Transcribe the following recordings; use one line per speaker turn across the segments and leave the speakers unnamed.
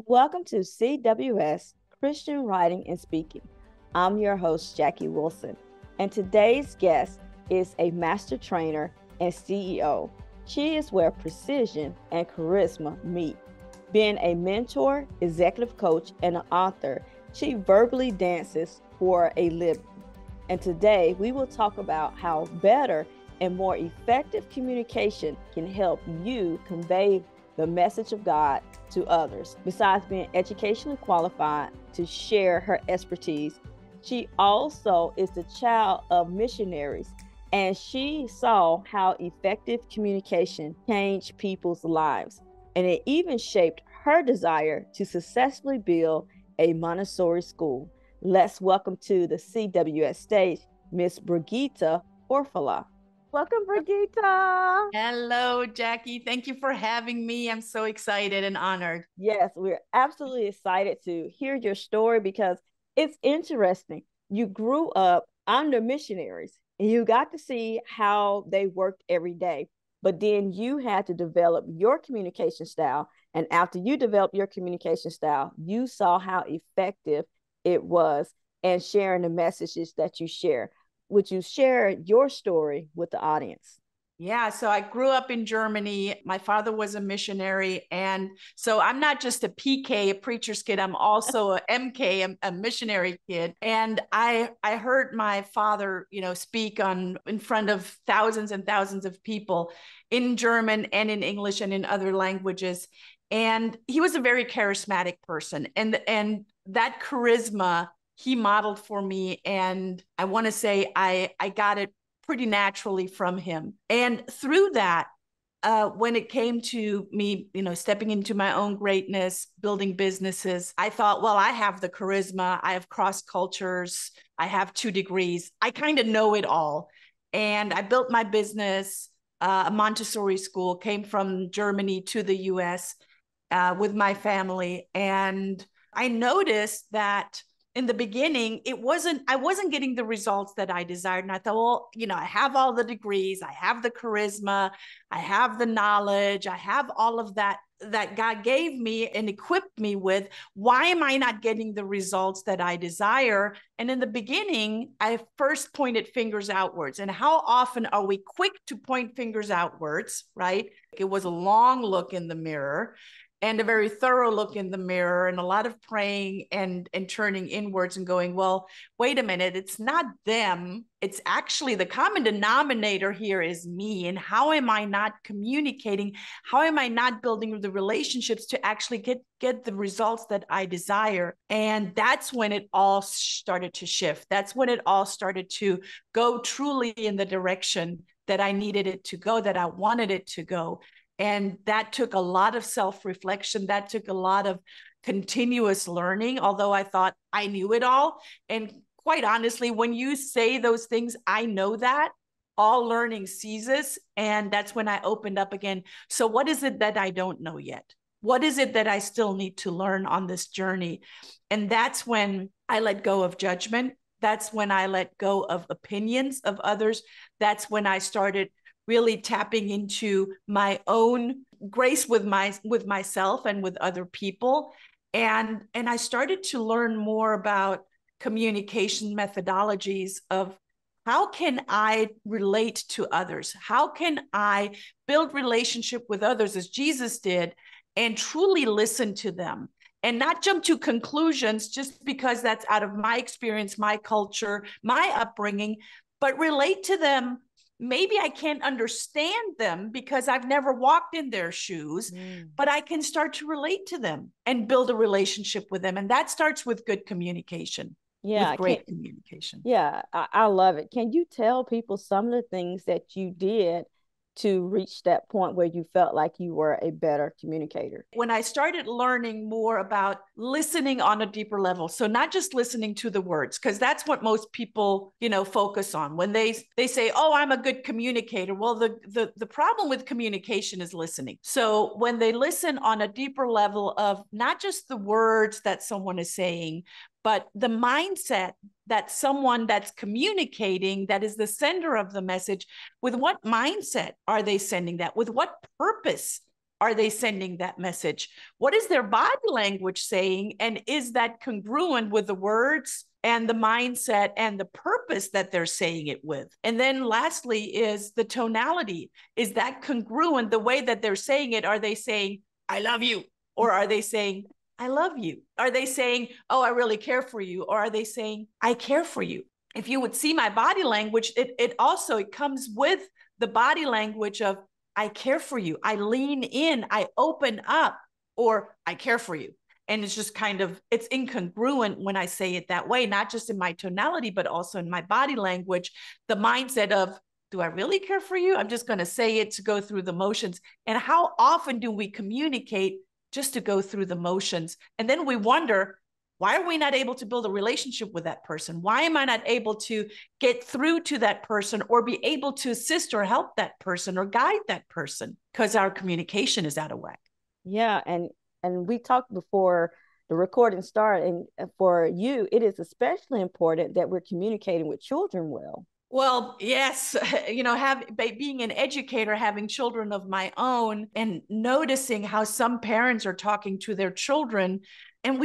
Welcome to CWS Christian Writing and Speaking. I'm your host, Jackie Wilson, and today's guest is a master trainer and CEO. She is where precision and charisma meet. Being a mentor, executive coach, and an author, she verbally dances for a living. And today we will talk about how better and more effective communication can help you convey the message of God to others. Besides being educationally qualified to share her expertise, she also is the child of missionaries, and she saw how effective communication changed people's lives. And it even shaped her desire to successfully build a Montessori school. Let's welcome to the CWS stage, Miss Brigitta Hoeferle. Welcome, Brigitta.
Hello, Jackie. Thank you for having me. I'm so excited and honored.
Yes, we're absolutely excited to hear your story because it's interesting. You grew up under missionaries and you got to see how they worked every day. But then you had to develop your communication style. And after you developed your communication style, you saw how effective it was and sharing the messages that you share. Would you share your story with the audience?
Yeah, so I grew up in Germany. My father was a missionary. And so I'm not just a PK, a preacher's kid. I'm also a MK, a missionary kid. And I heard my father, speak in front of thousands and thousands of people in German and in English and in other languages. And he was a very charismatic person. And that charisma he modeled for me. And I want to say I got it pretty naturally from him. And through that, when it came to me, stepping into my own greatness, building businesses, I thought, well, I have the charisma, I have cross cultures, I have 2 degrees, I kind of know it all. And I built my business, a Montessori school, came from Germany to the US with my family. And I noticed that in the beginning, I wasn't getting the results that I desired. And I thought, well, I have all the degrees, I have the charisma, I have the knowledge, I have all of that God gave me and equipped me with. Why am I not getting the results that I desire? And in the beginning, I first pointed fingers outwards. And how often are we quick to point fingers outwards, right? It was a long look in the mirror and a very thorough look in the mirror and a lot of praying and turning inwards and going, well, wait a minute, it's not them. It's actually the common denominator here is me. And how am I not communicating? How am I not building the relationships to actually get the results that I desire? And that's when it all started to shift. That's when it all started to go truly in the direction that I needed it to go, that I wanted it to go. And that took a lot of self-reflection. That took a lot of continuous learning, although I thought I knew it all. And quite honestly, when you say those things, I know that all learning ceases. And that's when I opened up again. So what is it that I don't know yet? What is it that I still need to learn on this journey? And that's when I let go of judgment. That's when I let go of opinions of others. That's when I started really tapping into my own grace with myself and with other people. And I started to learn more about communication methodologies of how can I relate to others? How can I build relationship with others as Jesus did and truly listen to them? And not jump to conclusions just because that's out of my experience, my culture, my upbringing, but relate to them. Maybe I can't understand them because I've never walked in their shoes, but I can start to relate to them and build a relationship with them. And that starts with good communication,
Yeah,
with
I can't.
great communication.
Yeah, I love it. Can you tell people some of the things that you did to reach that point where you felt like you were a better communicator?
When I started learning more about listening on a deeper level, so not just listening to the words, because that's what most people, focus on when they say, "Oh, I'm a good communicator." Well, the problem with communication is listening. So when they listen on a deeper level of not just the words that someone is saying, but the mindset that someone that's communicating, that is the sender of the message, with what mindset are they sending that? With what purpose are they sending that message? What is their body language saying? And is that congruent with the words and the mindset and the purpose that they're saying it with? And then lastly is the tonality. Is that congruent? The way that they're saying it, are they saying, I love you? Or are they saying, I love you? Are they saying, oh, I really care for you? Or are they saying, I care for you? If you would see my body language, it comes with the body language of, I care for you. I lean in, I open up, or I care for you. And it's just kind of, it's incongruent when I say it that way, not just in my tonality, but also in my body language, the mindset of, do I really care for you? I'm just going to say it to go through the motions. And how often do we communicate just to go through the motions? And then we wonder, why are we not able to build a relationship with that person? Why am I not able to get through to that person or be able to assist or help that person or guide that person? Because our communication is out of whack.
Yeah, and we talked before the recording started, and for you, it is especially important that we're communicating with children well.
Well, yes, being an educator, having children of my own, and noticing how some parents are talking to their children. And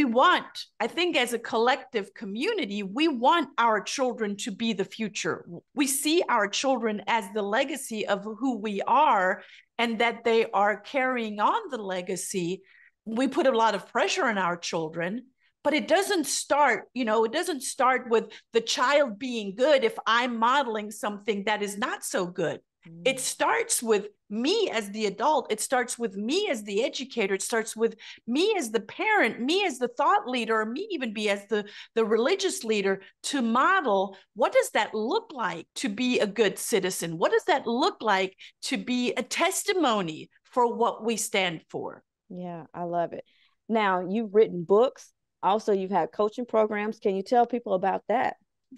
I think as a collective community, we want our children to be the future. We see our children as the legacy of who we are, and that they are carrying on the legacy. We put a lot of pressure on our children, but it doesn't start with the child being good if I'm modeling something that is not so good. It starts with me as the adult. It starts with me as the educator. It starts with me as the parent, me as the thought leader, or me even be as the religious leader, to model what does that look like to be a good citizen? What does that look like to be a testimony for what we stand for?
Yeah, I love it. Now, you've written books. Also, you've had coaching programs. Can you tell people about that?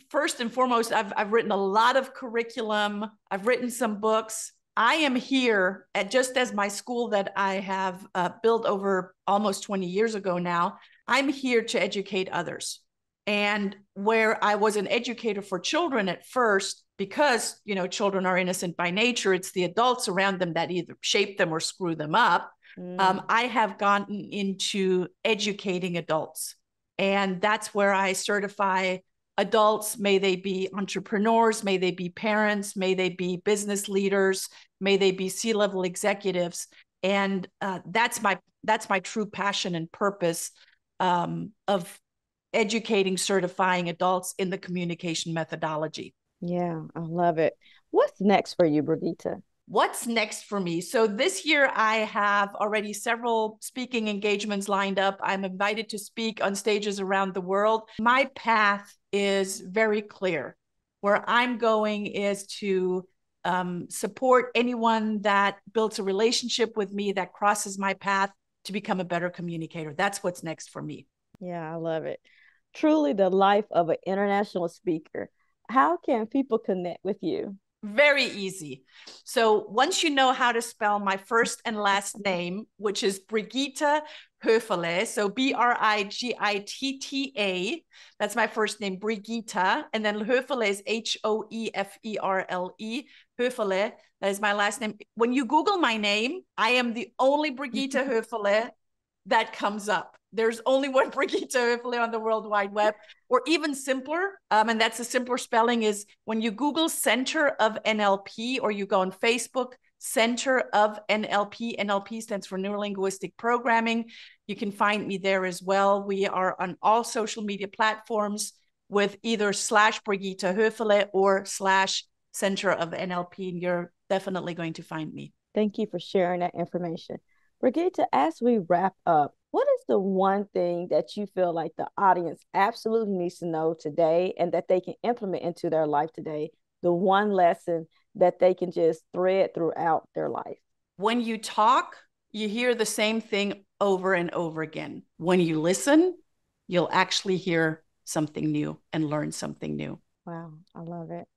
First and foremost, I've written a lot of curriculum. I've written some books. I am here just as my school that I have built over almost 20 years ago now. I'm here to educate others. And where I was an educator for children at first, because children are innocent by nature, it's the adults around them that either shape them or screw them up. I have gotten into educating adults. And that's where I certify adults. May they be entrepreneurs, may they be parents, may they be business leaders, may they be C-level executives. And that's my true passion and purpose of educating, certifying adults in the communication methodology.
Yeah, I love it. What's next for you, Brigitta?
What's next for me? So this year I have already several speaking engagements lined up. I'm invited to speak on stages around the world. My path is very clear. Where I'm going is to support anyone that builds a relationship with me, that crosses my path, to become a better communicator. That's what's next for me.
Yeah, I love it. Truly the life of an international speaker. How can people connect with you?
Very easy. So once you know how to spell my first and last name, which is Brigitta Hoeferle, so Brigitta, that's my first name, Brigitta, and then Hoeferle is Hoeferle, Hoeferle, that is my last name. When you Google my name, I am the only Brigitta Hoeferle that comes up. There's only one Brigitta Hoeferle on the World Wide Web. Or even simpler, and that's a simpler spelling, is when you Google Center of NLP, or you go on Facebook, Center of NLP. NLP stands for Neurolinguistic Programming. You can find me there as well. We are on all social media platforms with either /Brigitta Hoeferle or /Center of NLP, and you're definitely going to find me.
Thank you for sharing that information. Brigitta, as we wrap up, what is the one thing that you feel like the audience absolutely needs to know today and that they can implement into their life today? The one lesson that they can just thread throughout their life?
When you talk, you hear the same thing over and over again. When you listen, you'll actually hear something new and learn something new.
Wow, I love it.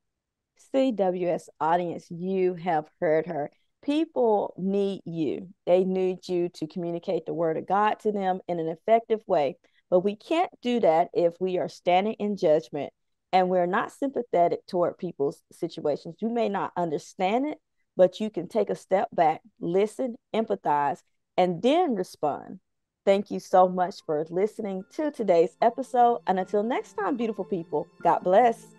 CWS audience, you have heard her. People need you. They need you to communicate the word of God to them in an effective way. But we can't do that if we are standing in judgment and we're not sympathetic toward people's situations. You may not understand it, but you can take a step back, listen, empathize, and then respond. Thank you so much for listening to today's episode. And until next time, beautiful people, God bless.